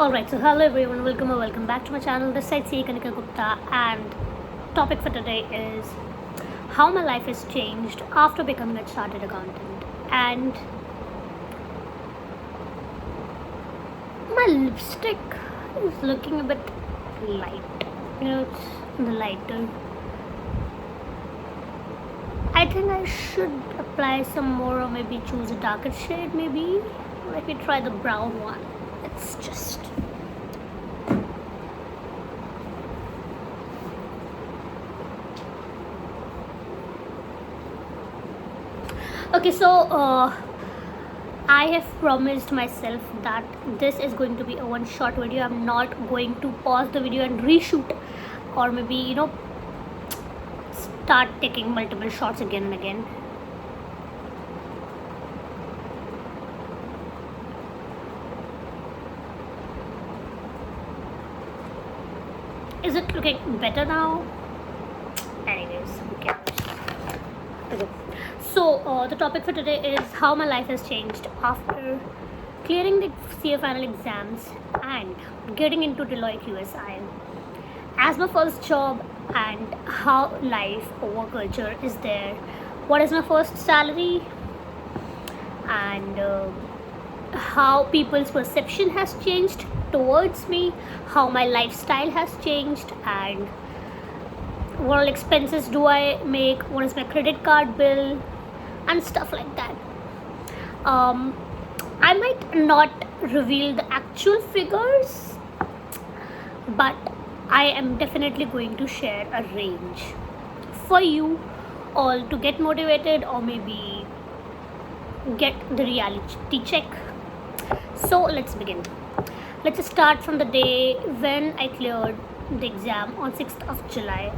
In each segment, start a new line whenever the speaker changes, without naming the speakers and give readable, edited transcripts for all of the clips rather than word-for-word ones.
Alright, so hello everyone, welcome or welcome back to my channel. This side C Kanika Gupta, and topic for today is how my life has changed after becoming a chartered accountant. And my lipstick is looking a bit light, it's the lighter. I think I should apply some more or maybe choose a darker shade. Maybe let me try the brown one. It's just okay. So I have promised myself that this is going to be a one short video. I'm not going to pause the video and reshoot, or maybe start taking multiple shots again and again. Is it looking better now? Anyways, who cares? Okay. So the topic for today is how my life has changed after clearing the CA final exams and getting into Deloitte USI as my first job, and how life over culture is there. What is my first salary, and how people's perception has changed towards me, how my lifestyle has changed, and what all expenses do I make, what is my credit card bill, and stuff like that. I might not reveal the actual figures, but I am definitely going to share a range for you all to get motivated or maybe get the reality check. So let's begin. Let's start from the day when I cleared the exam on 6th of July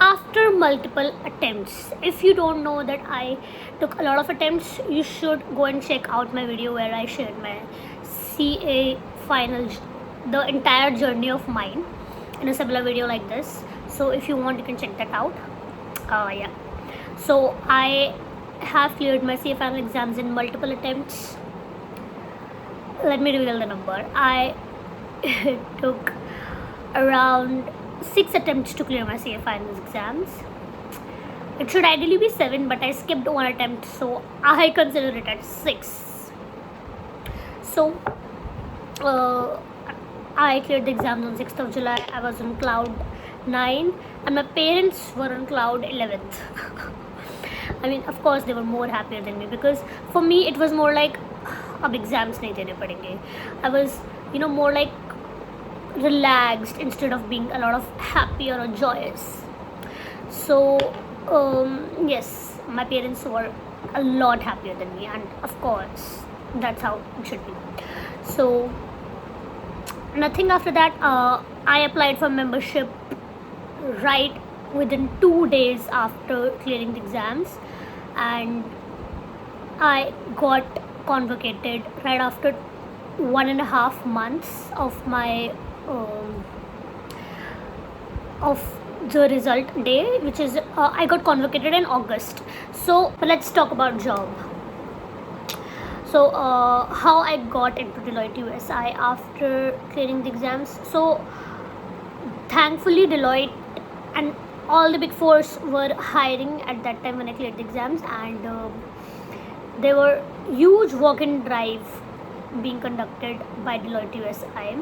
after multiple attempts. If you don't know that I took a lot of attempts, you should go and check out my video where I shared my CA final, the entire journey of mine, in a similar video like this. So if you want, you can check that out. Yeah. So I have cleared my CA final exams in multiple attempts. Let me reveal the number. I took around 6 attempts to clear my CA finals exams. It should ideally be 7, but I skipped one attempt, so I consider it as 6. So I cleared the exams on 6th of July. I was on cloud 9 and my parents were on cloud 11th. I mean, of course they were more happier than me, because for me it was more like अब exams नहीं देने पड़ेंगे. I was more like relaxed instead of being a lot of happier or joyous. So yes, my parents were a lot happier than me, and of course that's how it should be. So nothing after that. I applied for membership right within 2 days after clearing the exams, and I got convocated right after 1.5 months of my of the result day, which is I got convocated in August. So let's talk about job. So how I got into Deloitte USI after clearing the exams. So thankfully Deloitte and all the big fours were hiring at that time when I cleared the exams, and there were huge walk-in drive being conducted by Deloitte USI.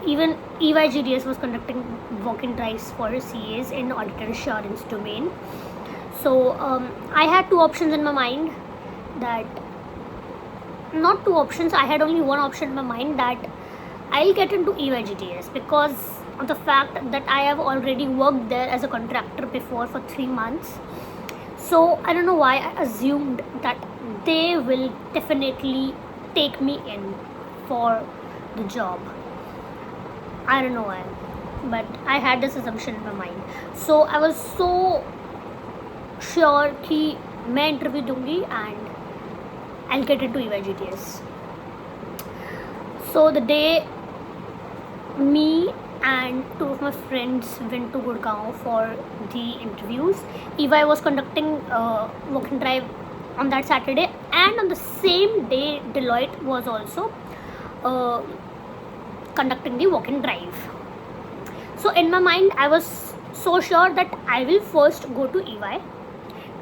Even EY was conducting walk-in drives for CAs in auditor assurance domain. So I had two options in my mind. That not two options, I had only one option in my mind, that I'll get into EY because of the fact that I have already worked there as a contractor before for 3 months. So I don't know why I assumed that they will definitely take me in for the job. I don't know why, but I had this assumption in my mind. So I was so sure कि मैं interview दूंगी and I'll get into EY. So the day me and 2 of my friends went to Gurgaon for the interviews, EY was conducting walk-in drive on that Saturday, and on the same day Deloitte was also conducting the walk-in drive. So in my mind, I was so sure that I will first go to EY,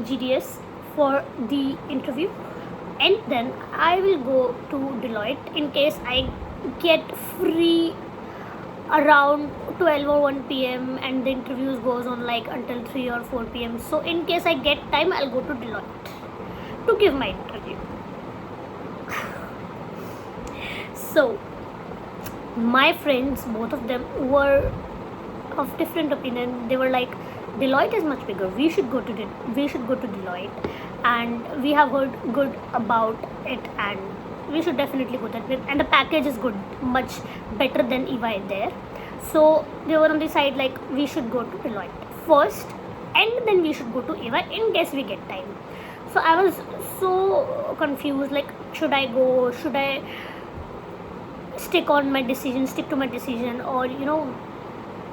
GDS for the interview, and then I will go to Deloitte in case I get free around 12 or 1 p.m. and the interviews goes on like until 3 or 4 p.m. So in case I get time, I'll go to Deloitte to give my interview. So my friends, both of them, were of different opinion. They were like, Deloitte is much bigger, we should go to Deloitte, and we have heard good about it, and we should definitely go there, and the package is good, much better than EY there. So they were on the side like we should go to Deloitte first and then we should go to EY in case we get time. So I was so confused, like should I go, should I stick to my decision, or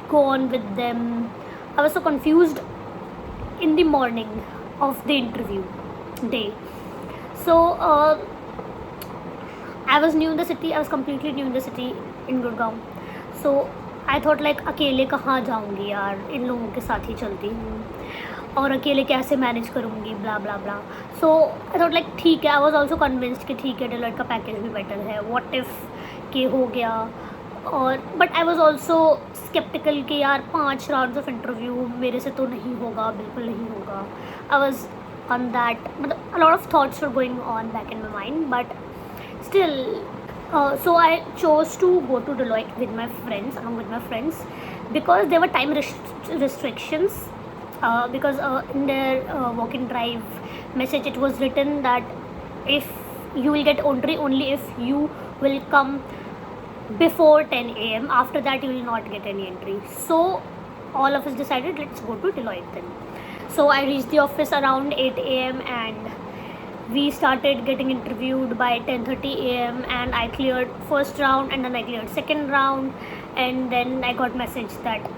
go on with them. I was so confused in the morning of the interview day. So I was new in the city, I was completely new in the city in Gurgaon. So I thought like अकेले कहाँ जाऊँगी यार, इन लोगों के साथ ही चलती हूँ और अकेले कैसे मैनेज करूँगी, ब्ला ब्ला ब्ला. सो आई थॉट लाइक ठीक है. आई वॉज ऑल्सो कन्विंस्ड कि ठीक है डेलॉइट का पैकेज भी बेटर है, व्हाट इफ़ के हो गया. और but I was also sceptical कि यार 5 राउंड्स ऑफ इंटरव्यू मेरे से तो नहीं होगा, बिल्कुल नहीं होगा. आई वॉज ऑन दैट, मतलब a lot of thoughts were going on back in my mind, but still so I chose to go to Deloitte with my friends, along with my friends, because there were time restrictions. Because in their walk-in drive message it was written that if you will get only if you will come before 10 a.m. After that you will not get any entry. So all of us decided let's go to Deloitte then. So I reached the office around 8 a.m. and we started getting interviewed by 10:30 a.m. and I cleared first round and then I cleared second round, and then I got message that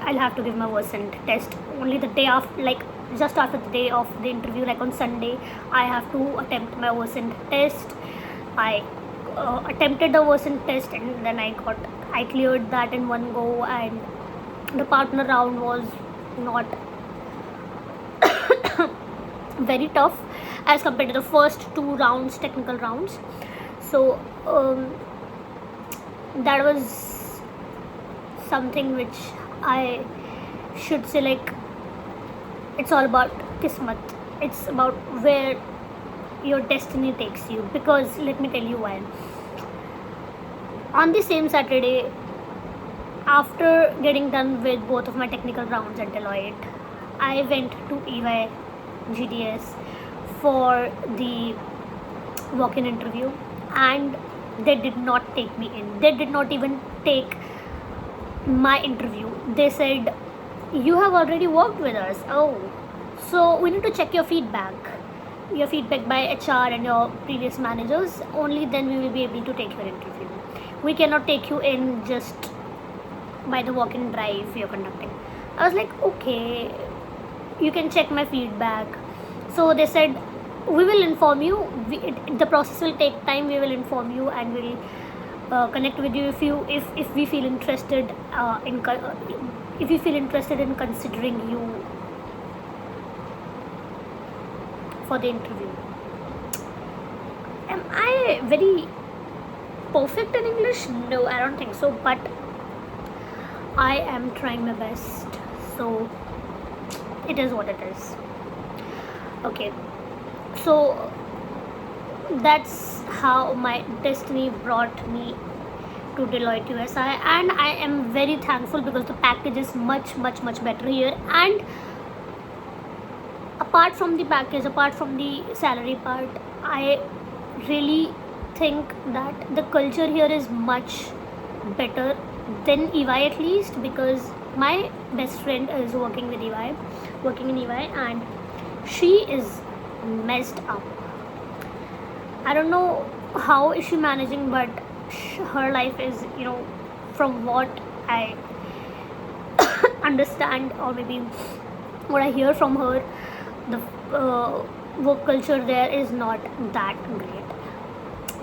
I'll have to give my worsened test only the day after, like just after the day of the interview, like on Sunday I have to attempt my worsened test. I attempted the worsened test and then I cleared that in one go, and the partner round was not very tough as compared to the first 2 rounds, technical rounds. So that was something which I should say, like it's all about kismat, it's about where your destiny takes you. Because let me tell you why. On the same Saturday, after getting done with both of my technical rounds at Deloitte, I went to EY GDS for the walk-in interview, and they did not take me in. They did not even take my interview. They said, you have already worked with us. Oh, so we need to check your feedback by HR and your previous managers. Only then we will be able to take your interview. We cannot take you in just by the walk-in drive you're conducting. I was like, okay, you can check my feedback. So they said, we will inform you, the process will take time, we will inform you and we'll connect with you if we feel interested in considering you for the interview. Am I very perfect in English? No, I don't think so, but I am trying my best, so it is what it is. Okay, so that's how my destiny brought me to Deloitte USI, and I am very thankful because the package is much better here. And apart from the package, apart from the salary part, I really think that the culture here is much better than EY, at least because my best friend is working in EY, and she is messed up. I don't know how is she managing, but her life is, from what I understand, or maybe what I hear from her, the work culture there is not that great.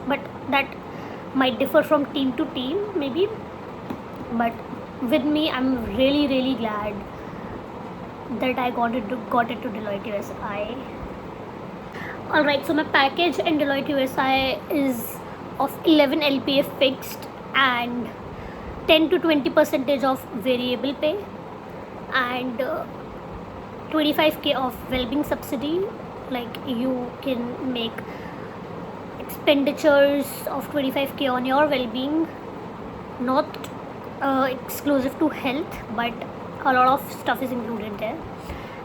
But that might differ from team to team maybe, but with me, I'm really glad that I got into Deloitte USI. Alright, so my package in Deloitte USI is of 11 LPA fixed and 10 to 20 percentage of variable pay, and 25k of well-being subsidy. Like, you can make expenditures of 25k on your well-being, not exclusive to health, but a lot of stuff is included there,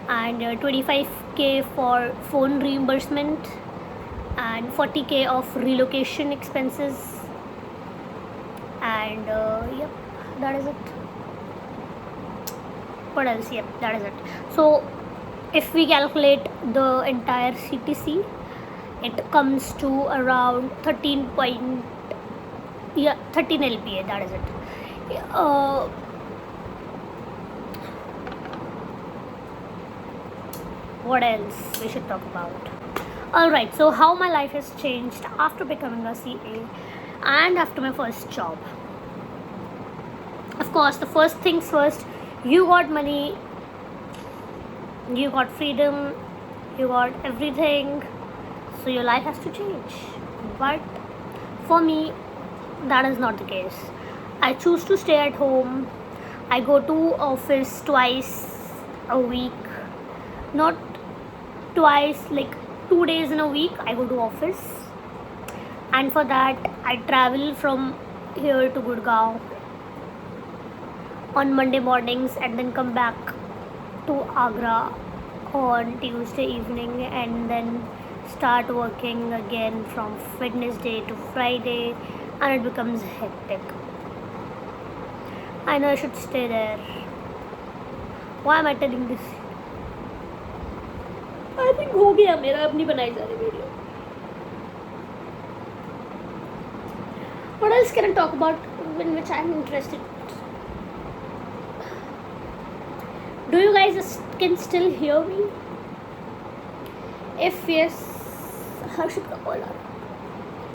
and 25k for phone reimbursement and 40k of relocation expenses, and yep, that is it. What else? Yep, that is it. So if we calculate the entire CTC, it comes to around 13 LPA. That is it. What else we should talk about? Alright, so how my life has changed after becoming a CA and after my first job. Of course, the first things first, you got money, you got freedom, you got everything, so your life has to change. But for me, that is not the case. I choose to stay at home. I go to office twice a week, not twice, like 2 days in a week I go to office, and for that I travel from here to Gurgaon on Monday mornings and then come back to Agra on Tuesday evening, and then start working again from Wednesday to Friday, and it becomes hectic. I know I should stay there. Why am I telling this? I think हो गया मेरा, अपनी बनाई जा रही video. What else can I talk about in which I'm interested? Do you guys can still hear me? If yes, how should I call that?